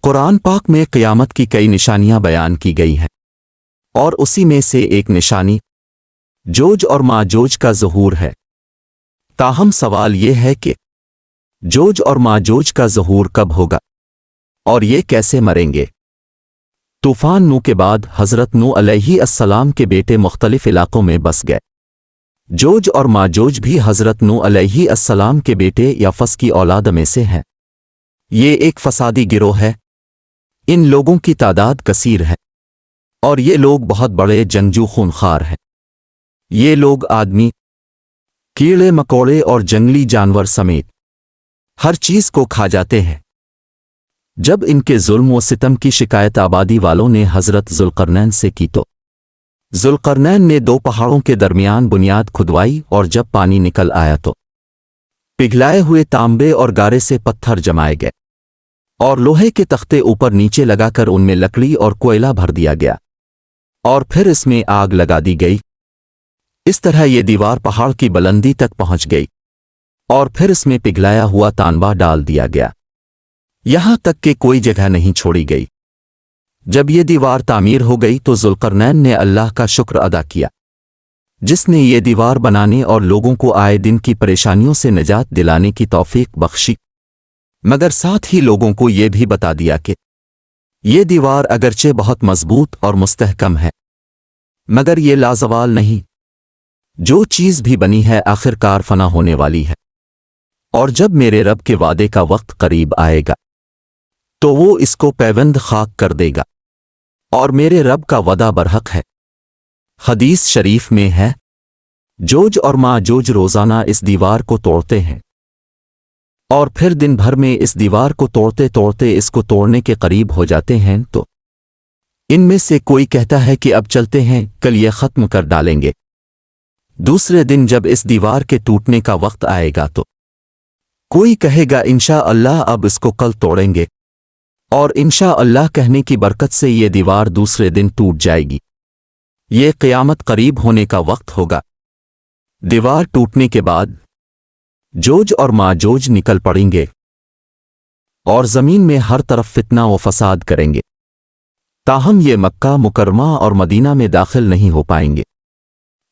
قرآن پاک میں قیامت کی کئی نشانیاں بیان کی گئی ہیں، اور اسی میں سے ایک نشانی جوج اور ماجوج کا ظہور ہے۔ تاہم سوال یہ ہے کہ جوج اور ماجوج کا ظہور کب ہوگا اور یہ کیسے مریں گے؟ طوفان نوح کے بعد حضرت نوح علیہ السلام کے بیٹے مختلف علاقوں میں بس گئے۔ جوج اور ماجوج بھی حضرت نوح علیہ السلام کے بیٹے یا فس کی اولاد میں سے ہیں۔ یہ ایک فسادی گروہ ہے۔ ان لوگوں کی تعداد کثیر ہے، اور یہ لوگ بہت بڑے جنگجو خونخوار ہیں۔ یہ لوگ آدمی، کیڑے مکوڑے اور جنگلی جانور سمیت ہر چیز کو کھا جاتے ہیں۔ جب ان کے ظلم و ستم کی شکایت آبادی والوں نے حضرت ذوالقرنین سے کی تو ذوالقرنین نے 2 پہاڑوں کے درمیان بنیاد کھدوائی، اور جب پانی نکل آیا تو پگھلائے ہوئے تانبے اور گارے سے پتھر جمائے گئے، اور لوہے کے تختے اوپر نیچے لگا کر ان میں لکڑی اور کوئلہ بھر دیا گیا، اور پھر اس میں آگ لگا دی گئی۔ اس طرح یہ دیوار پہاڑ کی بلندی تک پہنچ گئی، اور پھر اس میں پگھلایا ہوا تانبا ڈال دیا گیا، یہاں تک کہ کوئی جگہ نہیں چھوڑی گئی۔ جب یہ دیوار تعمیر ہو گئی تو ذوالقرنین نے اللہ کا شکر ادا کیا، جس نے یہ دیوار بنانے اور لوگوں کو آئے دن کی پریشانیوں سے نجات دلانے کی توفیق بخشی، مگر ساتھ ہی لوگوں کو یہ بھی بتا دیا کہ یہ دیوار اگرچہ بہت مضبوط اور مستحکم ہے، مگر یہ لازوال نہیں۔ جو چیز بھی بنی ہے آخر کار فنا ہونے والی ہے، اور جب میرے رب کے وعدے کا وقت قریب آئے گا تو وہ اس کو پیوند خاک کر دے گا، اور میرے رب کا وعدہ برحق ہے۔ حدیث شریف میں ہے، جوج اور ماجوج روزانہ اس دیوار کو توڑتے ہیں، اور پھر دن بھر میں اس دیوار کو توڑتے توڑتے اس کو توڑنے کے قریب ہو جاتے ہیں، تو ان میں سے کوئی کہتا ہے کہ اب چلتے ہیں، کل یہ ختم کر ڈالیں گے۔ دوسرے دن جب اس دیوار کے ٹوٹنے کا وقت آئے گا تو کوئی کہے گا انشاءاللہ اب اس کو کل توڑیں گے، اور انشاءاللہ کہنے کی برکت سے یہ دیوار دوسرے دن ٹوٹ جائے گی۔ یہ قیامت قریب ہونے کا وقت ہوگا۔ دیوار ٹوٹنے کے بعد جوج اور ماجوج نکل پڑیں گے، اور زمین میں ہر طرف فتنہ و فساد کریں گے، تاہم یہ مکہ مکرمہ اور مدینہ میں داخل نہیں ہو پائیں گے۔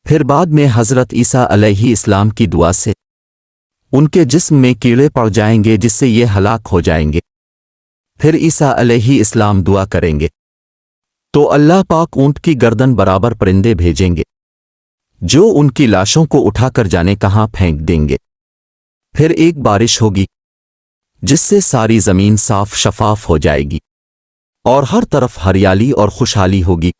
پھر بعد میں حضرت عیسیٰ علیہ السلام کی دعا سے ان کے جسم میں کیڑے پڑ جائیں گے، جس سے یہ ہلاک ہو جائیں گے۔ پھر عیسیٰ علیہ السلام دعا کریں گے تو اللہ پاک اونٹ کی گردن برابر پرندے بھیجیں گے، جو ان کی لاشوں کو اٹھا کر جانے کہاں پھینک دیں گے۔ پھر ایک بارش ہوگی جس سے ساری زمین صاف شفاف ہو جائے گی، اور ہر طرف ہریالی اور خوشحالی ہوگی۔